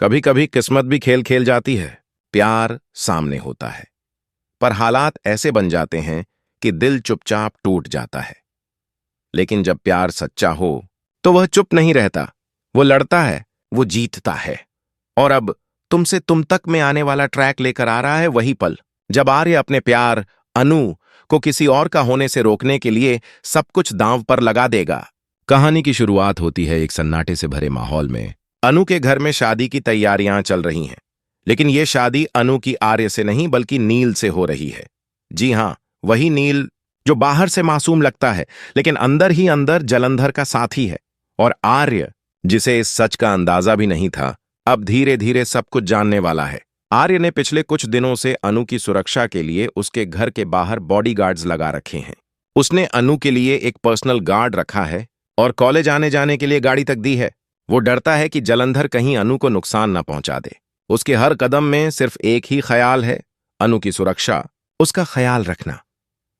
कभी कभी किस्मत भी खेल खेल जाती है। प्यार सामने होता है, पर हालात ऐसे बन जाते हैं कि दिल चुपचाप टूट जाता है। लेकिन जब प्यार सच्चा हो तो वह चुप नहीं रहता, वो लड़ता है, वो जीतता है। और अब तुमसे तुम तक में आने वाला ट्रैक लेकर आ रहा है वही पल जब आर्य अपने प्यार अनु को किसी और का होने से रोकने के लिए सब कुछ दांव पर लगा देगा। कहानी की शुरुआत होती है एक सन्नाटे से भरे माहौल में। अनु के घर में शादी की तैयारियां चल रही हैं, लेकिन यह शादी अनु की आर्य से नहीं बल्कि नील से हो रही है। जी हां, वही नील जो बाहर से मासूम लगता है लेकिन अंदर ही अंदर जलंधर का साथी है। और आर्य, जिसे इस सच का अंदाजा भी नहीं था, अब धीरे धीरे सब कुछ जानने वाला है। आर्य ने पिछले कुछ दिनों से अनु की सुरक्षा के लिए उसके घर के बाहर बॉडीगार्ड्स लगा रखे हैं। उसने अनु के लिए एक पर्सनल गार्ड रखा है और कॉलेज आने जाने के लिए गाड़ी तक दी है। वो डरता है कि जलंधर कहीं अनु को नुकसान न पहुंचा दे। उसके हर कदम में सिर्फ एक ही ख्याल है, अनु की सुरक्षा, उसका ख्याल रखना।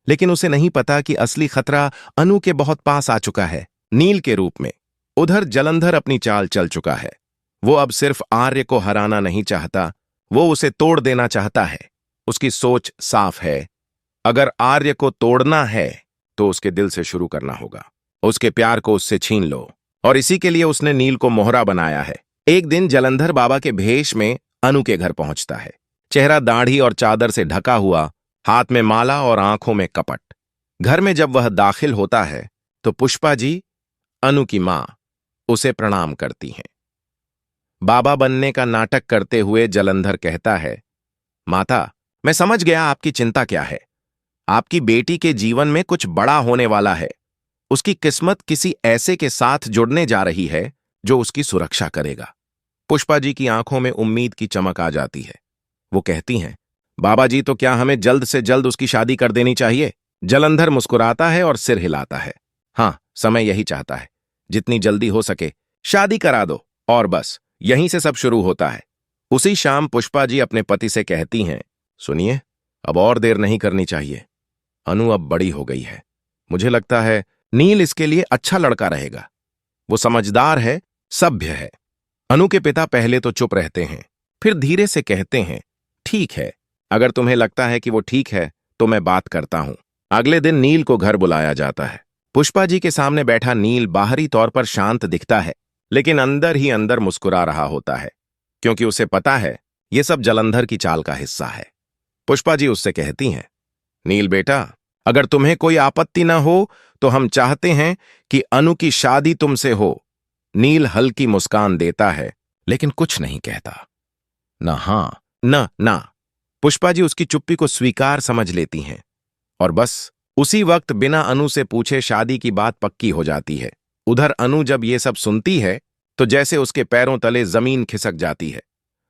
लेकिन उसे नहीं पता कि असली खतरा अनु के बहुत पास आ चुका है, नील के रूप में। उधर जलंधर अपनी चाल चल चुका है। वो अब सिर्फ आर्य को हराना नहीं चाहता, वो उसे तोड़ देना चाहता है। उसकी सोच साफ है, अगर आर्य को तोड़ना है तो उसके दिल से शुरू करना होगा। उसके प्यार को उससे छीन लो, और इसी के लिए उसने नील को मोहरा बनाया है। एक दिन जलंधर बाबा के भेष में अनु के घर पहुंचता है। चेहरा दाढ़ी और चादर से ढका हुआ, हाथ में माला और आंखों में कपट। घर में जब वह दाखिल होता है तो पुष्पा जी, अनु की मां, उसे प्रणाम करती हैं। बाबा बनने का नाटक करते हुए जलंधर कहता है, माता, मैं समझ गया आपकी चिंता क्या है। आपकी बेटी के जीवन में कुछ बड़ा होने वाला है। उसकी किस्मत किसी ऐसे के साथ जुड़ने जा रही है जो उसकी सुरक्षा करेगा। पुष्पा जी की आंखों में उम्मीद की चमक आ जाती है। वो कहती हैं, बाबा जी, तो क्या हमें जल्द से जल्द उसकी शादी कर देनी चाहिए? जलंधर मुस्कुराता है और सिर हिलाता है। हाँ, समय यही चाहता है। जितनी जल्दी हो सके शादी करा दो, और बस यहीं से सब शुरू होता है। उसी शाम पुष्पा जी अपने पति से कहती हैं, सुनिए, अब और देर नहीं करनी चाहिए। अनु अब बड़ी हो गई है। मुझे लगता है नील इसके लिए अच्छा लड़का रहेगा। वो समझदार है, सभ्य है। अनु के पिता पहले तो चुप रहते हैं, फिर धीरे से कहते हैं, ठीक है, अगर तुम्हें लगता है कि वो ठीक है तो मैं बात करता हूं। अगले दिन नील को घर बुलाया जाता है। पुष्पा जी के सामने बैठा नील बाहरी तौर पर शांत दिखता है, लेकिन अंदर ही अंदर मुस्कुरा रहा होता है, क्योंकि उसे पता है ये सब जलंधर की चाल का हिस्सा है। पुष्पा जी उससे कहती हैं, नील बेटा, अगर तुम्हें कोई आपत्ति न हो तो हम चाहते हैं कि अनु की शादी तुमसे हो। नील हल्की मुस्कान देता है, लेकिन कुछ नहीं कहता। न हां, न ना। पुष्पा जी उसकी चुप्पी को स्वीकार समझ लेती हैं, और बस उसी वक्त बिना अनु से पूछे शादी की बात पक्की हो जाती है। उधर अनु जब ये सब सुनती है तो जैसे उसके पैरों तले जमीन खिसक जाती है।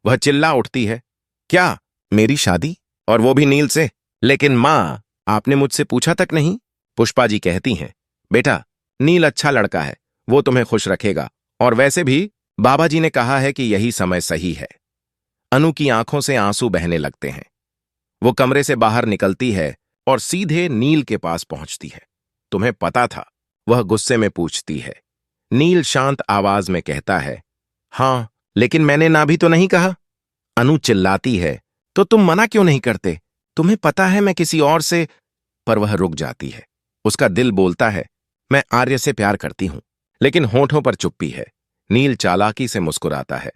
वह चिल्ला उठती है, क्या, मेरी शादी, और वो भी नील से? लेकिन मां, आपने मुझसे पूछा तक नहीं। पुष्पा जी कहती हैं, बेटा, नील अच्छा लड़का है, वो तुम्हें खुश रखेगा, और वैसे भी बाबा जी ने कहा है कि यही समय सही है। अनु की आंखों से आंसू बहने लगते हैं। वो कमरे से बाहर निकलती है और सीधे नील के पास पहुंचती है। तुम्हें पता था? वह गुस्से में पूछती है। नील शांत आवाज में कहता है, हां, लेकिन मैंने ना भी तो नहीं कहा। अनु चिल्लाती है, तो तुम मना क्यों नहीं करते? तुम्हें पता है मैं किसी और से। पर वह रुक जाती है। उसका दिल बोलता है, मैं आर्य से प्यार करती हूं, लेकिन होठों पर चुप्पी है। नील चालाकी से मुस्कुराता है,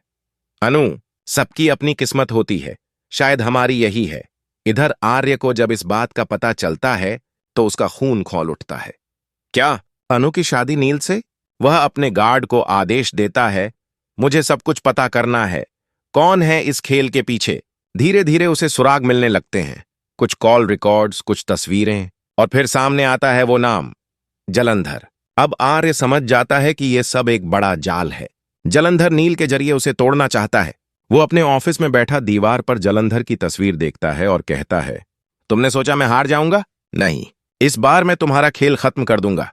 अनु, सबकी अपनी किस्मत होती है, शायद हमारी यही है। इधर आर्य को जब इस बात का पता चलता है तो उसका खून खौल उठता है। क्या, अनु की शादी नील से? वह अपने गार्ड को आदेश देता है, मुझे सब कुछ पता करना है। कौन है इस खेल के पीछे? धीरे धीरे उसे सुराग मिलने लगते हैं, कुछ कॉल रिकॉर्ड्स, कुछ तस्वीरें, और फिर सामने आता है वो नाम, जलंधर। अब आर्य समझ जाता है कि यह सब एक बड़ा जाल है। जलंधर नील के जरिए उसे तोड़ना चाहता है। वो अपने ऑफिस में बैठा दीवार पर जलंधर की तस्वीर देखता है और कहता है, तुमने सोचा मैं हार जाऊंगा? नहीं, इस बार मैं तुम्हारा खेल खत्म कर दूंगा।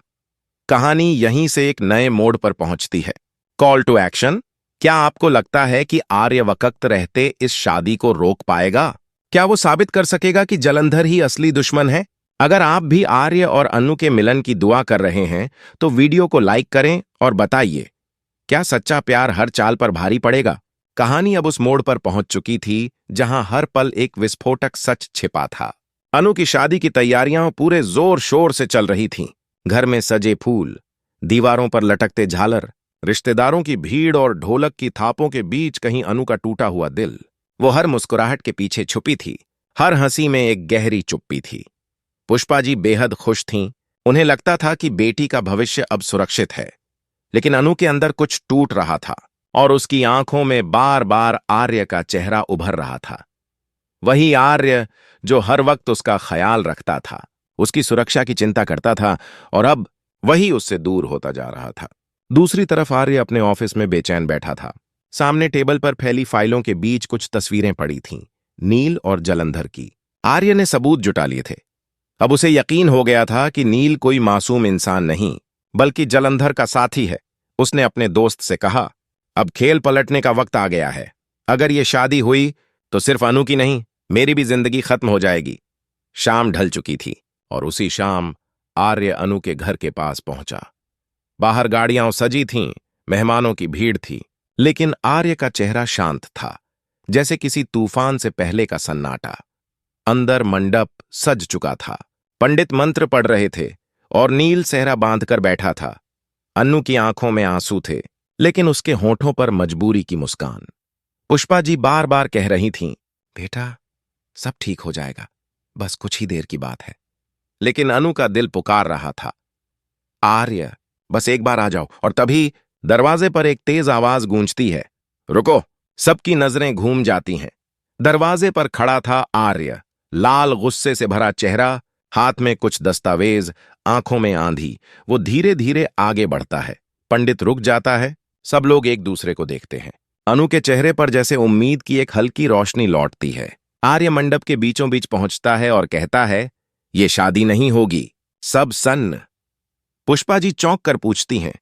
कहानी यहीं से एक नए मोड़ पर पहुंचती है। Call to action. क्या आपको लगता है कि आर्य वक्त रहते इस शादी को रोक पाएगा? क्या वो साबित कर सकेगा कि जलंधर ही असली दुश्मन है? अगर आप भी आर्य और अनु के मिलन की दुआ कर रहे हैं तो वीडियो को लाइक करें और बताइए, क्या सच्चा प्यार हर चाल पर भारी पड़ेगा? कहानी अब उस मोड़ पर पहुंच चुकी थी जहां हर पल एक विस्फोटक सच छिपा था। अनु की शादी की तैयारियां पूरे जोर शोर से चल रही थीं। घर में सजे फूल, दीवारों पर लटकते झालर, रिश्तेदारों की भीड़ और ढोलक की थापों के बीच कहीं अनु का टूटा हुआ दिल। वो हर मुस्कुराहट के पीछे छुपी थी, हर हंसी में एक गहरी चुप्पी थी। पुष्पा जी बेहद खुश थीं। उन्हें लगता था कि बेटी का भविष्य अब सुरक्षित है। लेकिन अनु के अंदर कुछ टूट रहा था और उसकी आंखों में बार बार आर्य का चेहरा उभर रहा था। वही आर्य जो हर वक्त उसका ख्याल रखता था, उसकी सुरक्षा की चिंता करता था, और अब वही उससे दूर होता जा रहा था। दूसरी तरफ आर्य अपने ऑफिस में बेचैन बैठा था। सामने टेबल पर फैली फाइलों के बीच कुछ तस्वीरें पड़ी थीं, नील और जलंधर की। आर्य ने सबूत जुटा लिए थे। अब उसे यकीन हो गया था कि नील कोई मासूम इंसान नहीं, बल्कि जलंधर का साथी है। उसने अपने दोस्त से कहा, अब खेल पलटने का वक्त आ गया है। अगर ये शादी हुई तो सिर्फ अनु की नहीं, मेरी भी जिंदगी खत्म हो जाएगी। शाम ढल चुकी थी और उसी शाम आर्य अनु के घर के पास पहुंचा। बाहर गाड़ियां सजी थीं, मेहमानों की भीड़ थी, लेकिन आर्य का चेहरा शांत था, जैसे किसी तूफान से पहले का सन्नाटा। अंदर मंडप सज चुका था, पंडित मंत्र पढ़ रहे थे और नील सेहरा बांधकर बैठा था। अन्नू की आंखों में आंसू थे, लेकिन उसके होठों पर मजबूरी की मुस्कान। पुष्पा जी बार बार कह रही थीं, बेटा सब ठीक हो जाएगा, बस कुछ ही देर की बात है। लेकिन अनु का दिल पुकार रहा था, आर्य बस एक बार आ जाओ। और तभी दरवाजे पर एक तेज आवाज गूंजती है, रुको। सबकी नजरें घूम जाती हैं। दरवाजे पर खड़ा था आर्य, लाल गुस्से से भरा चेहरा, हाथ में कुछ दस्तावेज, आंखों में आंधी। वो धीरे धीरे आगे बढ़ता है। पंडित रुक जाता है। सब लोग एक दूसरे को देखते हैं। अनु के चेहरे पर जैसे उम्मीद की एक हल्की रोशनी लौटती है। आर्य मंडप के बीचों बीच पहुंचता है और कहता है, ये शादी नहीं होगी, सब सन्न। पुष्पा जी चौंक कर पूछती हैं,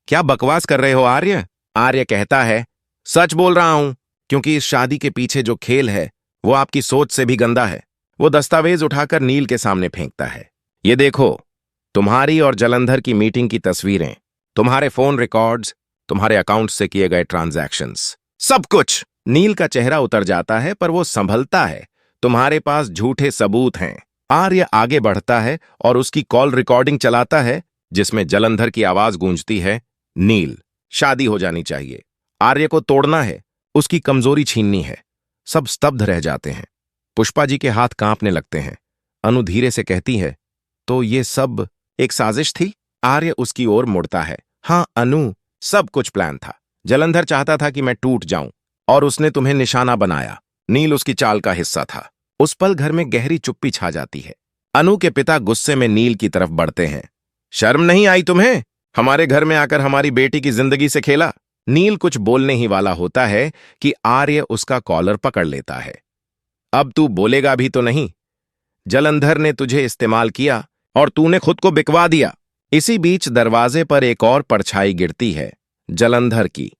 क्या बकवास कर रहे हो आर्य? आर्य कहता है, सच बोल रहा हूं, क्योंकि इस शादी के पीछे जो खेल है वो आपकी सोच से भी गंदा है। वो दस्तावेज उठाकर नील के सामने फेंकता है। ये देखो, तुम्हारी और जलंधर की मीटिंग की तस्वीरें, तुम्हारे फोन रिकॉर्ड्स, तुम्हारे अकाउंट से किए गए ट्रांजैक्शंस, सब कुछ। नील का चेहरा उतर जाता है, पर वो संभलता है। तुम्हारे पास झूठे सबूत हैं। आर्य आगे बढ़ता है और उसकी कॉल रिकॉर्डिंग चलाता है, जिसमें जलंधर की आवाज गूंजती है, नील, शादी हो जानी चाहिए। आर्य को तोड़ना है, उसकी कमजोरी छीननी है। सब स्तब्ध रह जाते हैं। पुष्पा जी के हाथ कांपने लगते हैं। अनु धीरे से कहती है, तो ये सब एक साजिश थी? आर्य उसकी ओर मुड़ता है। हां अनु, सब कुछ प्लान था। जलंधर चाहता था कि मैं टूट जाऊं और उसने तुम्हें निशाना बनाया। नील उसकी चाल का हिस्सा था। उस पल घर में गहरी चुप्पी छा जाती है। अनु के पिता गुस्से में नील की तरफ बढ़ते हैं। शर्म नहीं आई तुम्हें? हमारे घर में आकर हमारी बेटी की जिंदगी से खेला। नील कुछ बोलने ही वाला होता है कि आर्य उसका कॉलर पकड़ लेता है। अब तू बोलेगा भी तो नहीं। जलंधर ने तुझे इस्तेमाल किया और तूने खुद को बिकवा दिया। इसी बीच दरवाजे पर एक और परछाई गिरती है, जलंधर की।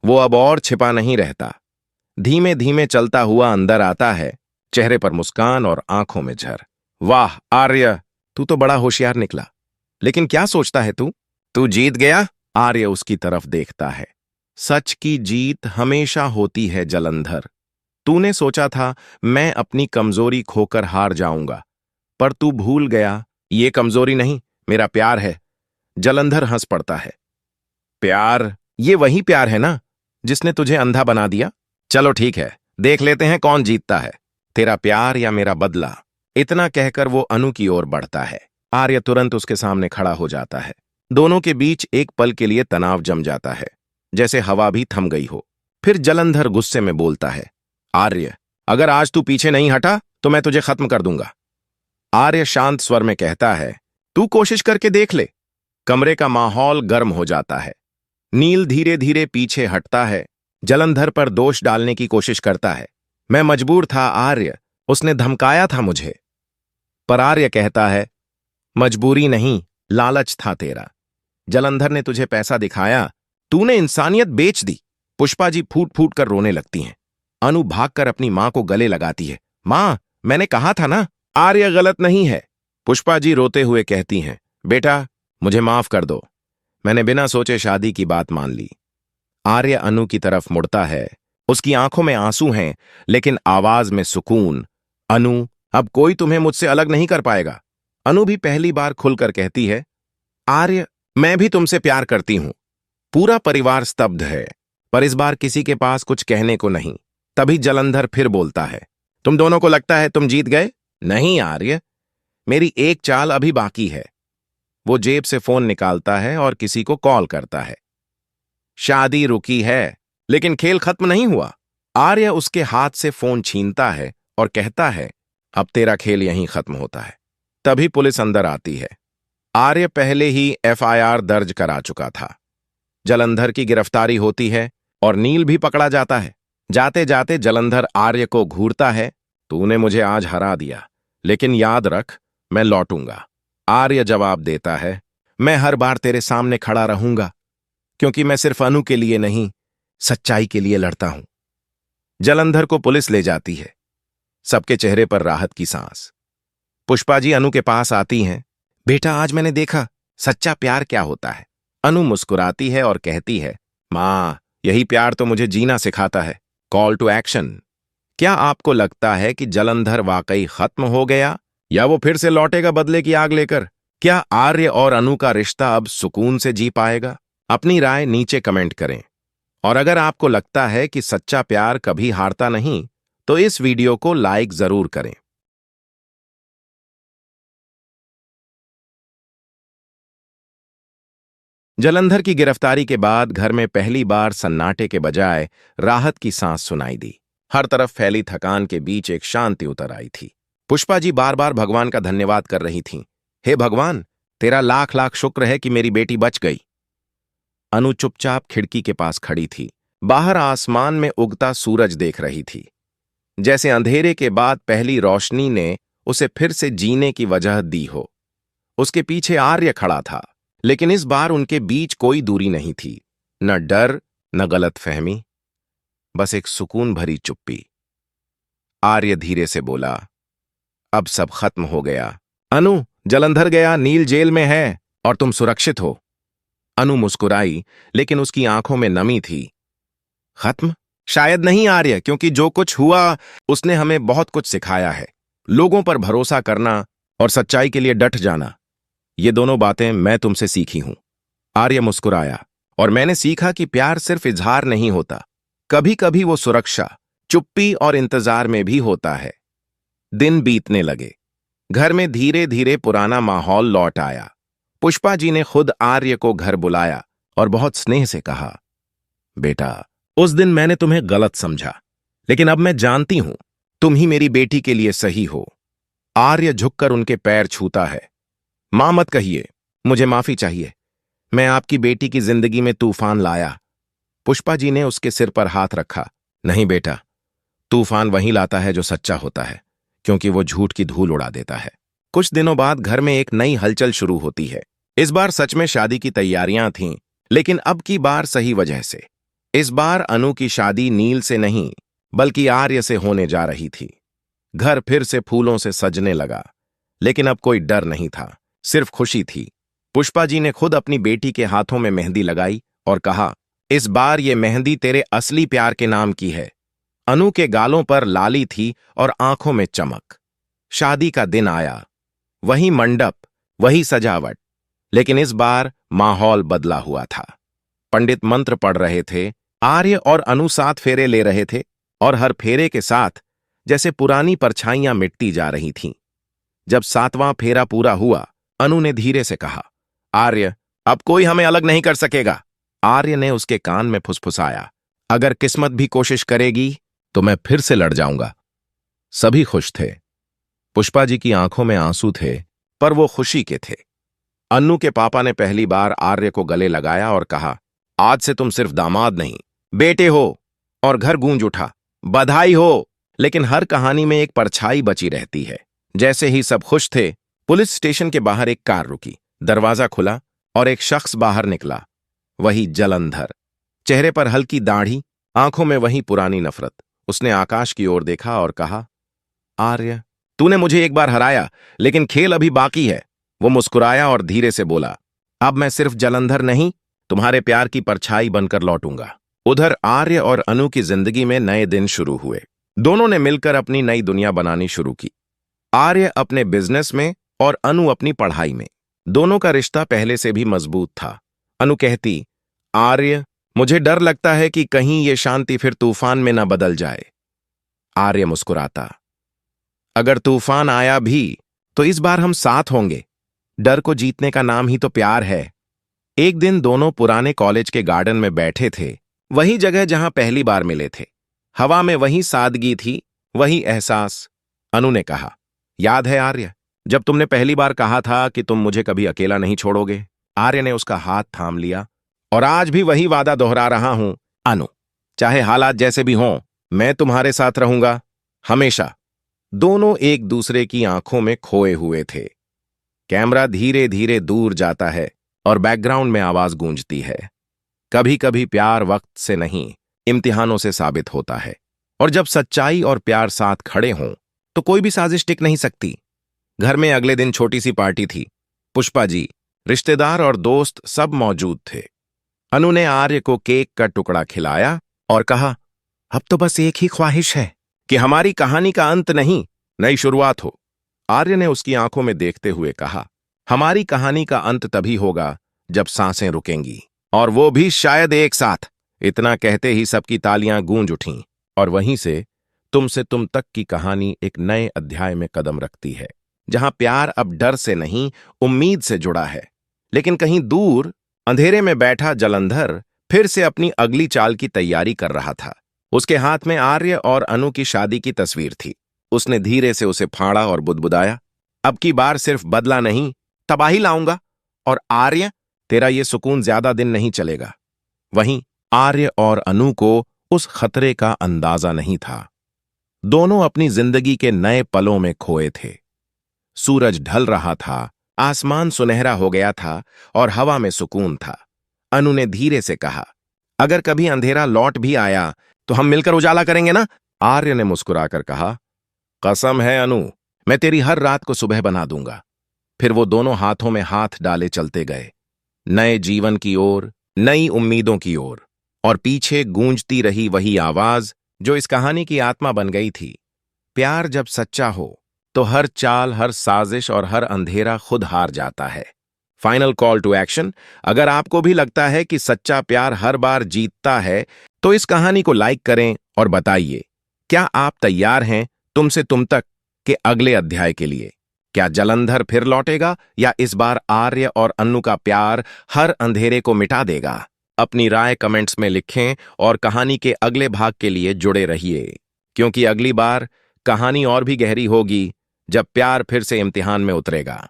वो अब और छिपा नहीं रहता। धीमे धीमे चलता हुआ अंदर आता है, चेहरे पर मुस्कान और आंखों में झर। वाह आर्य, तू तो बड़ा होशियार निकला। लेकिन क्या सोचता है तू? तू जीत गया? आर्य उसकी तरफ देखता है। सच की जीत हमेशा होती है जलंधर। तूने सोचा था मैं अपनी कमजोरी खोकर हार जाऊंगा, पर तू भूल गया, ये कमजोरी नहीं, मेरा प्यार है। जलंधर हंस पड़ता है। प्यार? ये वही प्यार है ना जिसने तुझे अंधा बना दिया? चलो ठीक है, देख लेते हैं कौन जीतता है, तेरा प्यार या मेरा बदला। इतना कहकर वो अनु की ओर बढ़ता है। आर्य तुरंत उसके सामने खड़ा हो जाता है। दोनों के बीच एक पल के लिए तनाव जम जाता है, जैसे हवा भी थम गई हो। फिर जलंधर गुस्से में बोलता है, आर्य, अगर आज तू पीछे नहीं हटा तो मैं तुझे खत्म कर दूंगा। आर्य शांत स्वर में कहता है, तू कोशिश करके देख ले। कमरे का माहौल गर्म हो जाता है। नील धीरे धीरे पीछे हटता है, जलंधर पर दोष डालने की कोशिश करता है। मैं मजबूर था आर्य, उसने धमकाया था मुझे। पर आर्य कहता है, मजबूरी नहीं, लालच था तेरा। जलंधर ने तुझे पैसा दिखाया, तूने इंसानियत बेच दी। पुष्पा जी फूट फूट कर रोने लगती हैं। अनु भागकर अपनी मां को गले लगाती है। मां, मैंने कहा था ना, आर्य गलत नहीं है। पुष्पा जी रोते हुए कहती हैं, बेटा मुझे माफ कर दो, मैंने बिना सोचे शादी की बात मान ली। आर्य अनु की तरफ मुड़ता है, उसकी आंखों में आंसू हैं, लेकिन आवाज में सुकून। अनु, अब कोई तुम्हें मुझसे अलग नहीं कर पाएगा। अनु भी पहली बार खुलकर कहती है, आर्य, मैं भी तुमसे प्यार करती हूं। पूरा परिवार स्तब्ध है, पर इस बार किसी के पास कुछ कहने को नहीं। तभी जलंधर फिर बोलता है, तुम दोनों को लगता है तुम जीत गए? नहीं आर्य, मेरी एक चाल अभी बाकी है। वो जेब से फोन निकालता है और किसी को कॉल करता है। शादी रुकी है, लेकिन खेल खत्म नहीं हुआ। आर्य उसके हाथ से फोन छीनता है और कहता है, अब तेरा खेल यहीं खत्म होता है। तभी पुलिस अंदर आती है। आर्य पहले ही एफआईआर दर्ज करा चुका था। जलंधर की गिरफ्तारी होती है और नील भी पकड़ा जाता है। जाते जाते जलंधर आर्य को घूरता है, तूने मुझे आज हरा दिया, लेकिन याद रख, मैं लौटूंगा। आर्य जवाब देता है, मैं हर बार तेरे सामने खड़ा रहूंगा, क्योंकि मैं सिर्फ अनु के लिए नहीं, सच्चाई के लिए लड़ता हूं। जलंधर को पुलिस ले जाती है। सबके चेहरे पर राहत की सांस। पुष्पा जी अनु के पास आती हैं। बेटा, आज मैंने देखा सच्चा प्यार क्या होता है। अनु मुस्कुराती है और कहती है, मां, यही प्यार तो मुझे जीना सिखाता है। Call to action. क्या आपको लगता है कि जलंधर वाकई खत्म हो गया, या वो फिर से लौटेगा बदले की आग लेकर? क्या आर्य और अनु का रिश्ता अब सुकून से जी पाएगा? अपनी राय नीचे कमेंट करें। और अगर आपको लगता है कि सच्चा प्यार कभी हारता नहीं, तो इस वीडियो को लाइक जरूर करें। जलंधर की गिरफ्तारी के बाद घर में पहली बार सन्नाटे के बजाय राहत की सांस सुनाई दी। हर तरफ फैली थकान के बीच एक शांति उतर आई थी। पुष्पा जी बार बार भगवान का धन्यवाद कर रही थीं। हे भगवान, तेरा लाख लाख शुक्र है कि मेरी बेटी बच गई। अनु चुपचाप खिड़की के पास खड़ी थी। बाहर आसमान में उगता सूरज देख रही थी। जैसे अंधेरे के बाद पहली रोशनी ने उसे फिर से जीने की वजह दी हो। उसके पीछे आर्य खड़ा था, लेकिन इस बार उनके बीच कोई दूरी नहीं थी। न डर, न गलतफहमी, बस एक सुकून भरी चुप्पी। आर्य धीरे से बोला, अब सब खत्म हो गया। अनु, जलंधर गया, नील जेल में है और तुम सुरक्षित हो। अनु मुस्कुराई, लेकिन उसकी आंखों में नमी थी। खत्म? शायद नहीं आर्य, क्योंकि जो कुछ हुआ उसने हमें बहुत कुछ सिखाया है। लोगों पर भरोसा करना और सच्चाई के लिए डट जाना, ये दोनों बातें मैं तुमसे सीखी हूं। आर्य मुस्कुराया, और मैंने सीखा कि प्यार सिर्फ इजहार नहीं होता, कभी कभी वो सुरक्षा, चुप्पी और इंतजार में भी होता है। दिन बीतने लगे। घर में धीरे धीरे पुराना माहौल लौट आया। पुष्पा जी ने खुद आर्य को घर बुलाया और बहुत स्नेह से कहा, बेटा, उस दिन मैंने तुम्हें गलत समझा, लेकिन अब मैं जानती हूं तुम ही मेरी बेटी के लिए सही हो। आर्य झुककर उनके पैर छूता है। मां, मत कहिए, मुझे माफी चाहिए। मैं आपकी बेटी की जिंदगी में तूफान लाया। पुष्पा जी ने उसके सिर पर हाथ रखा। नहीं बेटा, तूफान वही लाता है जो सच्चा होता है, क्योंकि वो झूठ की धूल उड़ा देता है। कुछ दिनों बाद घर में एक नई हलचल शुरू होती है। इस बार सच में शादी की तैयारियां थीं, लेकिन अब की बार सही वजह से। इस बार अनु की शादी नील से नहीं, बल्कि आर्य से होने जा रही थी। घर फिर से फूलों से सजने लगा, लेकिन अब कोई डर नहीं था, सिर्फ खुशी थी। पुष्पा जी ने खुद अपनी बेटी के हाथों में मेहंदी लगाई और कहा, इस बार ये मेहंदी तेरे असली प्यार के नाम की है। अनु के गालों पर लाली थी और आंखों में चमक। शादी का दिन आया। वही मंडप, वही सजावट, लेकिन इस बार माहौल बदला हुआ था। पंडित मंत्र पढ़ रहे थे। आर्य और अनु 7 फेरे ले रहे थे, और हर फेरे के साथ जैसे पुरानी परछाइयां मिटती जा रही थीं। जब 7वां फेरा पूरा हुआ, अनु ने धीरे से कहा, आर्य, अब कोई हमें अलग नहीं कर सकेगा। आर्य ने उसके कान में फुसफुसाया, अगर किस्मत भी कोशिश करेगी तो मैं फिर से लड़ जाऊंगा। सभी खुश थे। पुष्पा जी की आंखों में आंसू थे, पर वो खुशी के थे। अन्नू के पापा ने पहली बार आर्य को गले लगाया और कहा, आज से तुम सिर्फ दामाद नहीं, बेटे हो। और घर गूंज उठा, बधाई हो। लेकिन हर कहानी में एक परछाई बची रहती है। जैसे ही सब खुश थे, पुलिस स्टेशन के बाहर एक कार रुकी। दरवाजा खुला और एक शख्स बाहर निकला। वही जलंधर। चेहरे पर हल्की दाढ़ी, आंखों में वही पुरानी नफरत। उसने आकाश की ओर देखा और कहा, आर्य, तूने मुझे एक बार हराया, लेकिन खेल अभी बाकी है। वो मुस्कुराया और धीरे से बोला, अब मैं सिर्फ जलंधर नहीं, तुम्हारे प्यार की परछाई बनकर लौटूंगा। उधर आर्य और अनु की जिंदगी में नए दिन शुरू हुए। दोनों ने मिलकर अपनी नई दुनिया बनानी शुरू की। आर्य अपने बिजनेस में और अनु अपनी पढ़ाई में। दोनों का रिश्ता पहले से भी मजबूत था। अनु कहती, आर्य, मुझे डर लगता है कि कहीं ये शांति फिर तूफान में न बदल जाए। आर्य मुस्कुराता, अगर तूफान आया भी तो इस बार हम साथ होंगे। डर को जीतने का नाम ही तो प्यार है। एक दिन दोनों पुराने कॉलेज के गार्डन में बैठे थे, वही जगह जहां पहली बार मिले थे। हवा में वही सादगी थी, वही एहसास। अनु ने कहा, याद है आर्य, जब तुमने पहली बार कहा था कि तुम मुझे कभी अकेला नहीं छोड़ोगे? आर्य ने उसका हाथ थाम लिया। और आज भी वही वादा दोहरा रहा हूं अनु, चाहे हालात जैसे भी हों, मैं तुम्हारे साथ रहूंगा हमेशा। दोनों एक दूसरे की आंखों में खोए हुए थे। कैमरा धीरे धीरे दूर जाता है और बैकग्राउंड में आवाज गूंजती है। कभी कभी प्यार वक्त से नहीं, इम्तिहानों से साबित होता है। और जब सच्चाई और प्यार साथ खड़े हों तो कोई भी साजिश टिक नहीं सकती। घर में अगले दिन छोटी सी पार्टी थी। पुष्पा जी, रिश्तेदार और दोस्त सब मौजूद थे। अनु ने आर्य को केक का टुकड़ा खिलाया और कहा, अब तो बस एक ही ख्वाहिश है कि हमारी कहानी का अंत नहीं, नई शुरुआत हो। आर्य ने उसकी आंखों में देखते हुए कहा, हमारी कहानी का अंत तभी होगा जब सांसें रुकेंगी, और वो भी शायद एक साथ। इतना कहते ही सबकी तालियां गूंज उठीं और वहीं से तुम तक की कहानी एक नए अध्याय में कदम रखती है, जहां प्यार अब डर से नहीं, उम्मीद से जुड़ा है। लेकिन कहीं दूर अंधेरे में बैठा जलंधर फिर से अपनी अगली चाल की तैयारी कर रहा था। उसके हाथ में आर्य और अनु की शादी की तस्वीर थी। उसने धीरे से उसे फाड़ा और बुदबुदाया, अब की बार सिर्फ बदला नहीं, तबाही लाऊंगा। और आर्य, तेरा ये सुकून ज्यादा दिन नहीं चलेगा। वहीं आर्य और अनु को उस खतरे का अंदाजा नहीं था। दोनों अपनी जिंदगी के नए पलों में खोए थे। सूरज ढल रहा था, आसमान सुनहरा हो गया था और हवा में सुकून था। अनु ने धीरे से कहा, अगर कभी अंधेरा लौट भी आया तो हम मिलकर उजाला करेंगे ना? आर्य ने मुस्कुराकर कहा, कसम है अनु, मैं तेरी हर रात को सुबह बना दूंगा। फिर वो दोनों हाथों में हाथ डाले चलते गए, नए जीवन की ओर, नई उम्मीदों की ओर। और पीछे गूंजती रही वही आवाज जो इस कहानी की आत्मा बन गई थी, प्यार जब सच्चा हो तो हर चाल, हर साजिश और हर अंधेरा खुद हार जाता है। फाइनल कॉल टू एक्शन, अगर आपको भी लगता है कि सच्चा प्यार हर बार जीतता है तो इस कहानी को लाइक करें और बताइए, क्या आप तैयार हैं तुमसे तुम तक के अगले अध्याय के लिए? क्या जलंधर फिर लौटेगा या इस बार आर्य और अनु का प्यार हर अंधेरे को मिटा देगा? अपनी राय कमेंट्स में लिखें और कहानी के अगले भाग के लिए जुड़े रहिए, क्योंकि अगली बार कहानी और भी गहरी होगी जब प्यार फिर से इम्तिहान में उतरेगा।